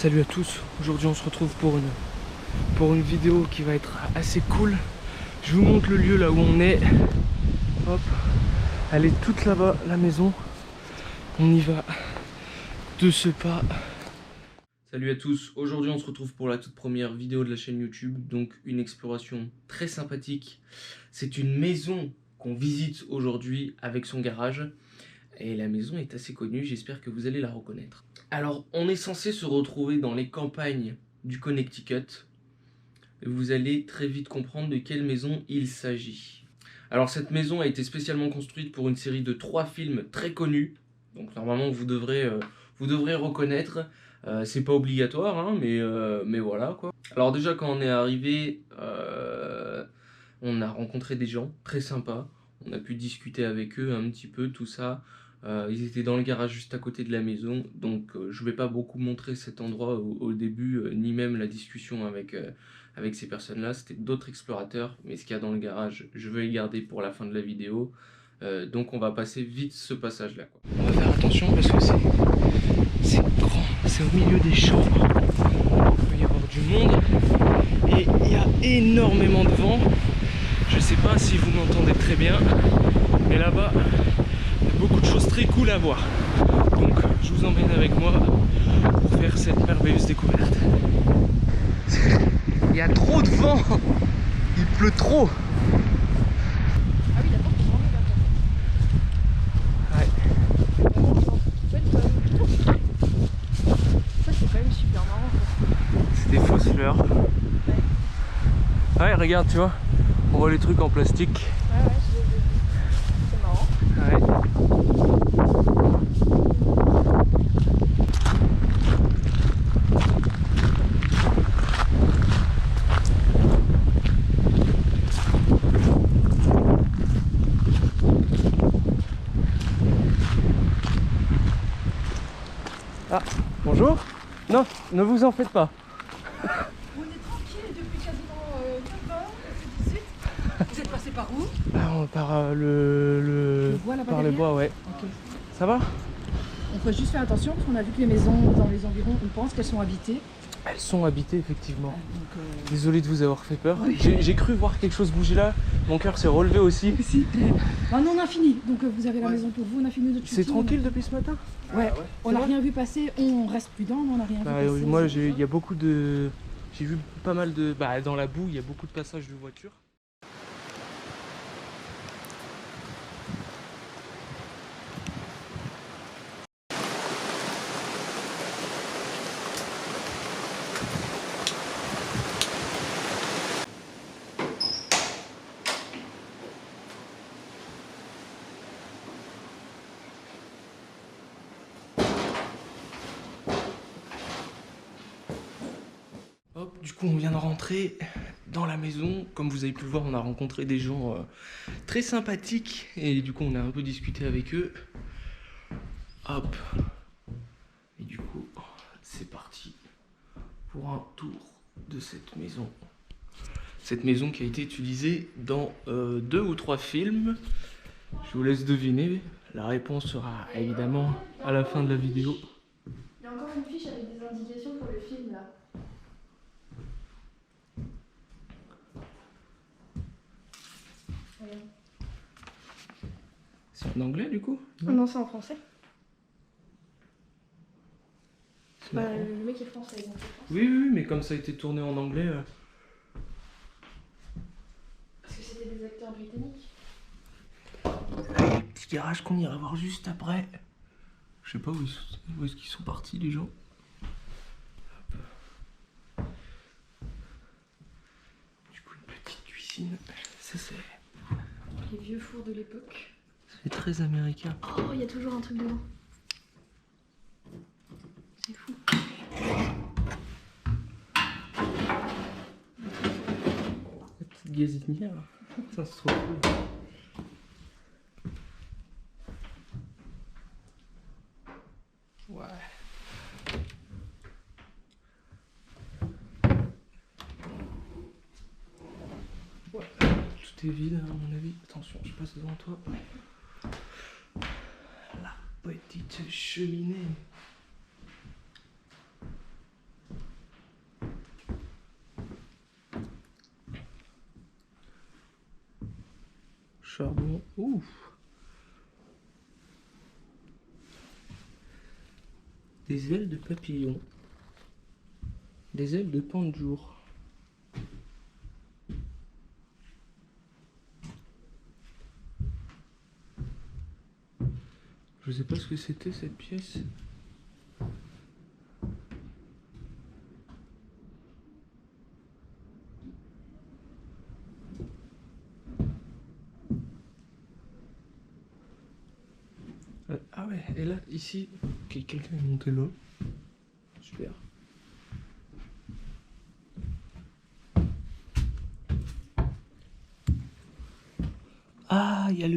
Salut à tous, aujourd'hui on se retrouve pour une vidéo qui va être assez cool. Je vous montre le lieu là où on est. Hop, elle est toute là-bas, la maison. On y va de ce pas. Salut à tous, aujourd'hui on se retrouve pour la toute première vidéo de la chaîne YouTube. Donc une exploration très sympathique. C'est une maison qu'on visite aujourd'hui avec son garage. Et la maison est assez connue, j'espère que vous allez la reconnaître. Alors, on est censé se retrouver dans les campagnes du Connecticut. Et vous allez très vite comprendre de quelle maison il s'agit. Alors, cette maison a été spécialement construite pour une série de 3 films très connus. Donc, normalement, vous devrez reconnaître. C'est pas obligatoire, hein, mais voilà, quoi. Alors déjà, quand on est arrivé, on a rencontré des gens très sympas. On a pu discuter avec eux un petit peu, tout ça. Ils étaient dans le garage juste à côté de la maison, donc je ne vais pas beaucoup montrer cet endroit au début, ni même la discussion avec ces personnes-là. C'était d'autres explorateurs, mais ce qu'il y a dans le garage, je vais le garder pour la fin de la vidéo. Donc on va passer vite ce passage-là, quoi. On va faire attention parce que c'est grand, c'est au milieu des champs. Il peut y avoir du monde et il y a énormément de vent. Je sais pas si vous m'entendez très bien, mais là-bas, il y a beaucoup de choses très cool à voir. Donc, je vous emmène avec moi pour faire cette merveilleuse découverte. Il y a trop de vent, il pleut trop. Ah oui, d'accord, c'est vraiment d'accord. Ouais. Ça, c'est quand même super marrant. C'est des fausses fleurs. Ouais, regarde, tu vois, on voit les trucs en plastique. Ouais, je les ai vus. C'est marrant. Ouais. Ah, bonjour. Non, ne vous en faites pas. On est tranquille depuis quasiment 9 heures, c'est 18. Vous êtes passé par où? Par le bois là-bas par le derrière. bois, ouais. Ok. Ça va? On faut juste faire attention parce qu'on a vu que les maisons dans les environs, on pense qu'elles sont habitées. Elles sont habitées, effectivement. Donc, Désolé de vous avoir fait peur. Oui. J'ai cru voir quelque chose bouger là. Mon cœur s'est relevé aussi. si. Non, on a fini. Donc vous avez la maison pour vous, on a fini notre C'est shooting, tranquille depuis ce matin? Ouais. On n'a vrai rien vu passer, on reste prudent, mais on n'a rien Bah, vu passer. moi, il y a beaucoup de... J'ai vu pas mal de... Bah, dans la boue, il y a beaucoup de passages de voitures. Hop, du coup, on vient de rentrer dans la maison. Comme vous avez pu le voir, on a rencontré des gens très sympathiques. Et du coup, on a un peu discuté avec eux. Hop. Et du coup, c'est parti pour un tour de cette maison. Cette maison qui a été utilisée dans 2 ou 3 films. Je vous laisse deviner. La réponse sera évidemment à la fin de la vidéo. Il y a encore une fiche avec des indications pour le film là. C'est en anglais du coup? Ah non, c'est en français. C'est Bah, marrant. le mec est français, donc c'est français. Oui, mais comme ça a été tourné en anglais. Parce que c'était des acteurs britanniques. Le petit garage qu'on ira voir juste après. Je sais pas où est-ce qu'ils sont partis les gens. Hop. Du coup, une petite cuisine. Ça c'est Les vieux fours de l'époque. très américain. Oh, il y a toujours un truc dedans. C'est fou. La petite gazinière. Ça c'est trop cool. Ouais. Ouais. Tout est vide à mon avis. Attention, je passe devant toi. La petite cheminée. charbon. Ouh. Des ailes de papillon. Des ailes de pan de jour. Je sais pas ce que c'était cette pièce. Ah ouais, et là, ici, quelqu'un est monté là. Super. Ah, il y a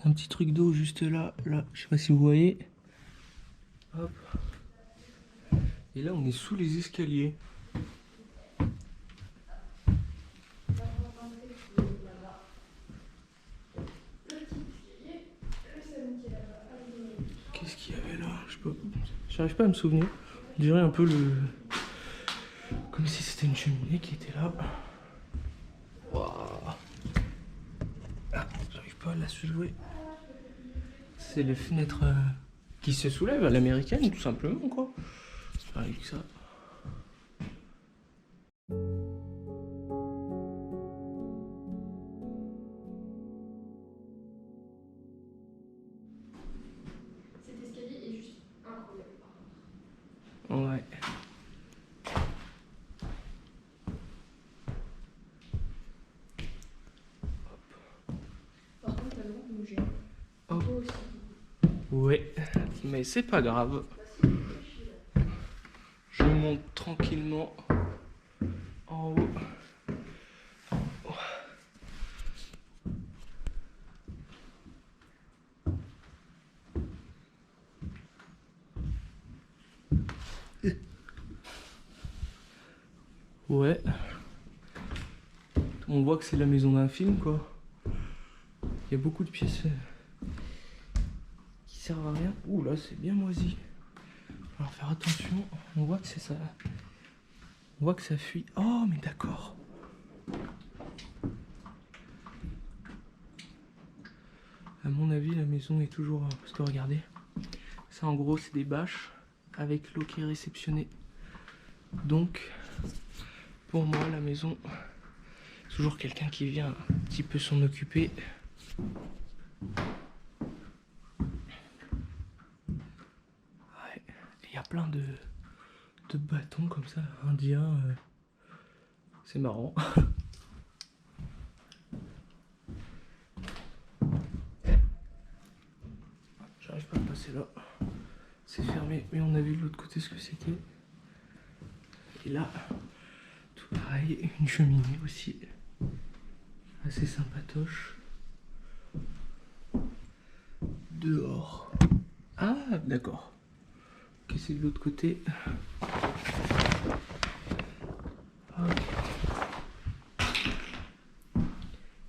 un petit truc d'eau juste là. Là, je sais pas si vous voyez. Hop. Et là, on est sous les escaliers. Qu'est-ce qu'il y avait là? J'arrive pas à me souvenir. On dirait un peu comme si c'était une cheminée qui était là. Waouh. Ah, j'arrive pas à la soulever. C'est les fenêtres qui se soulèvent à l'américaine, tout simplement, quoi. Avec ça. Cet escalier est juste incroyable. Ouais. Par contre, t'as le droit de bouger. Hop. Toi aussi. Ouais, mais c'est pas grave. Je monte tranquillement en haut. Ouais. On voit que c'est la maison d'un film, quoi. Il y a beaucoup de pièces qui servent à rien. Ouh, là, c'est bien moisi. Alors faire attention. On voit que c'est ça. On voit que ça fuit. Oh, mais d'accord. À mon avis, la maison est toujours... Parce que regardez, ça en gros, c'est des bâches avec l'eau qui est réceptionnée. Donc, pour moi, la maison, c'est toujours quelqu'un qui vient un petit peu s'en occuper. Ouais. Il y a plein de bâtons comme ça, indiens. C'est marrant. J'arrive pas à passer là. C'est fermé, mais on a vu de l'autre côté ce que c'était. Et là, tout pareil, une cheminée aussi. Assez sympatoche. Dehors. Ah, d'accord. Ok, c'est de l'autre côté. Ok.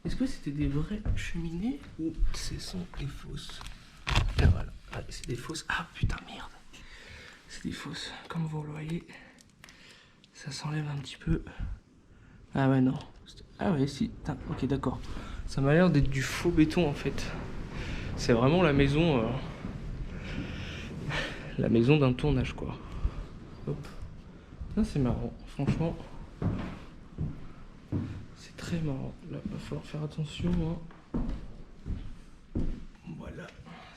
Est-ce que c'était des vraies cheminées ou ce sont des fausses? Ah, voilà, ah, c'est des fausses. Ah putain, merde. C'est des fausses. Comme vous le voyez, ça s'enlève un petit peu. Ah ouais, non. Ah ouais, si. Putain, ok, d'accord. Ça m'a l'air d'être du faux béton en fait. C'est vraiment la maison d'un tournage, quoi. Hop. Ça, c'est marrant, franchement. C'est très marrant. Là, il va falloir faire attention. Hein. Voilà.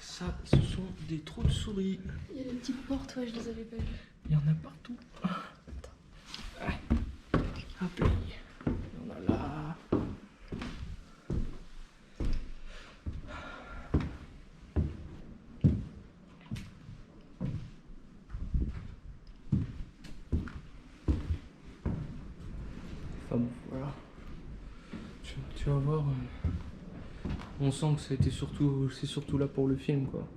Ça, ce sont des trous de souris. Il y a des petites portes, ouais, je les avais pas vues. Il y en a partout. Ouais. Hop là. Il y en a là. Enfin bon, voilà. Tu vas voir. On sent que c'est surtout là pour le film, quoi.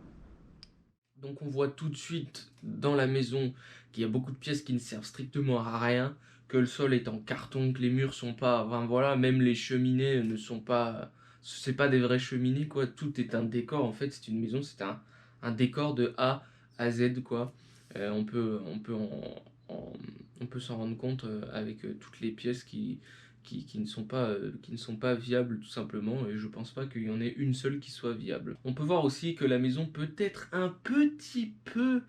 Donc on voit tout de suite dans la maison qu'il y a beaucoup de pièces qui ne servent strictement à rien, que le sol est en carton, que les murs sont pas... Enfin voilà, même les cheminées ne sont pas... C'est pas des vraies cheminées, quoi. Tout est un décor, en fait. C'est une maison, c'est un décor de A à Z, quoi. On peut s'en rendre compte avec toutes les pièces qui qui ne sont pas viables tout simplement, et je pense pas qu'il y en ait une seule qui soit viable. On peut voir aussi que la maison peut être un petit peu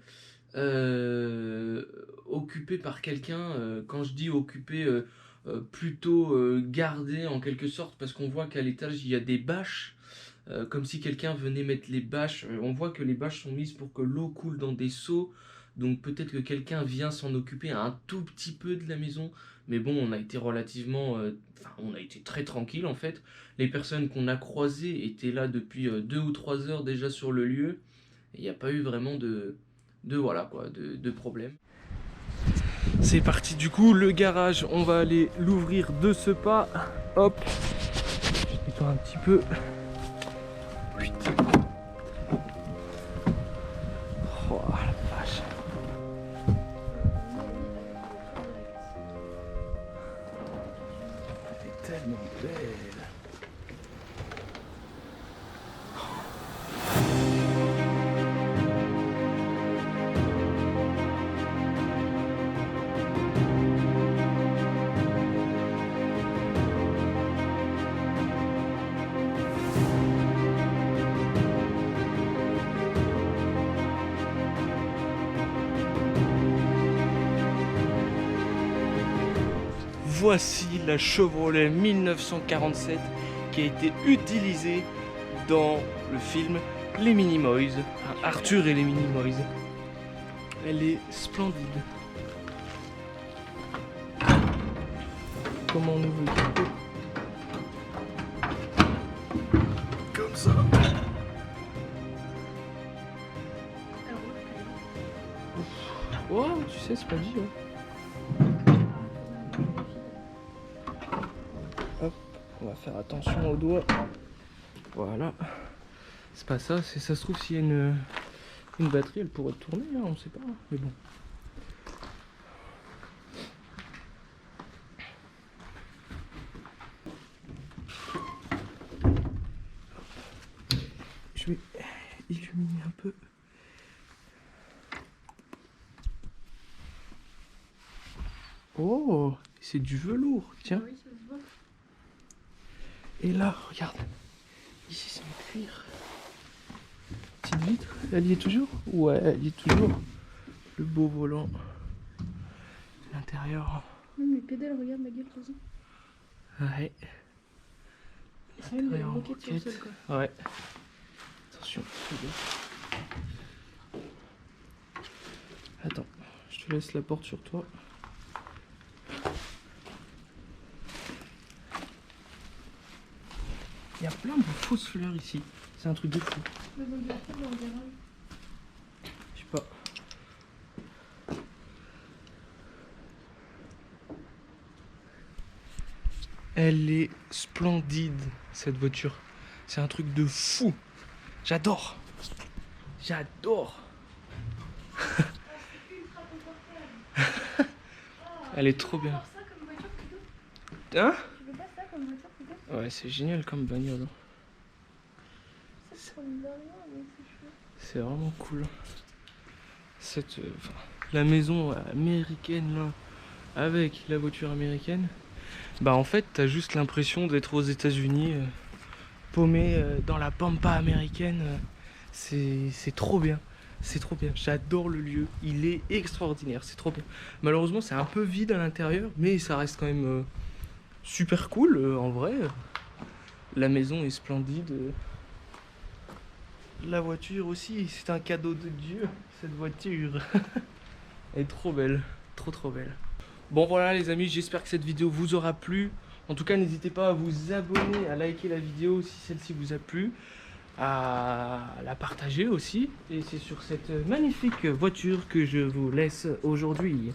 occupée par quelqu'un. Quand je dis occupée, plutôt gardée en quelque sorte, parce qu'on voit qu'à l'étage il y a des bâches, comme si quelqu'un venait mettre les bâches. On voit que les bâches sont mises pour que l'eau coule dans des seaux, donc peut-être que quelqu'un vient s'en occuper un tout petit peu de la maison, mais bon, on a été relativement, on a été très tranquille en fait. Les personnes qu'on a croisées étaient là depuis 2 ou 3 heures déjà sur le lieu, et il n'y a pas eu vraiment de problème. C'est parti du coup, le garage, on va aller l'ouvrir de ce pas. Hop, je nettoie un petit peu. Putain. Oh la vache. Elle est tellement belle. Voici la Chevrolet 1947 qui a été utilisée dans le film Les Minimoys, Arthur et les Minimoys. Elle est splendide. Comment on ouvre le capot? Comme ça. Oh, tu sais, c'est pas dit. Hein. Hop, on va faire attention aux doigts. Voilà. C'est pas ça, ça se trouve s'il y a une batterie, elle pourrait tourner, hein, on sait pas. Mais bon. Je vais illuminer un peu. Oh, c'est du velours, tiens. Oui, ça se voit. Et là, regarde. Ici, c'est en cuir. Petite vitre, elle y est toujours? Ouais, elle y est toujours. Le beau volant. L'intérieur. Même les pédales, regarde la gueule, de toute façon. Ouais. Même il y a une moquette sur le sol, quoi. Ouais. Attention. Attends, je te laisse la porte sur toi. Il y a plein de fausses fleurs ici. C'est un truc de fou. Mais dans le garage, dans le garage. Je sais pas. Elle est splendide, cette voiture. C'est un truc de fou. J'adore. J'adore. Elle est trop bien. Ça comme voiture plutôt. Hein? Tu veux pas ça comme voiture plutôt? Ouais, c'est génial comme bagnole. Ça, c'est une dernière, mais c'est chouette. C'est vraiment cool. La maison américaine là, avec la voiture américaine, bah en fait t'as juste l'impression d'être aux États-Unis, paumé dans la pampa américaine. C'est trop bien. C'est trop bien. J'adore le lieu. Il est extraordinaire. C'est trop bien. Malheureusement, c'est un peu vide à l'intérieur, mais ça reste quand même super cool en vrai. La maison est splendide. La voiture aussi, c'est un cadeau de Dieu, cette voiture. Elle est trop belle, trop belle. Bon voilà les amis, j'espère que cette vidéo vous aura plu. En tout cas, n'hésitez pas à vous abonner, à liker la vidéo si celle-ci vous a plu, à la partager aussi. Et c'est sur cette magnifique voiture que je vous laisse aujourd'hui.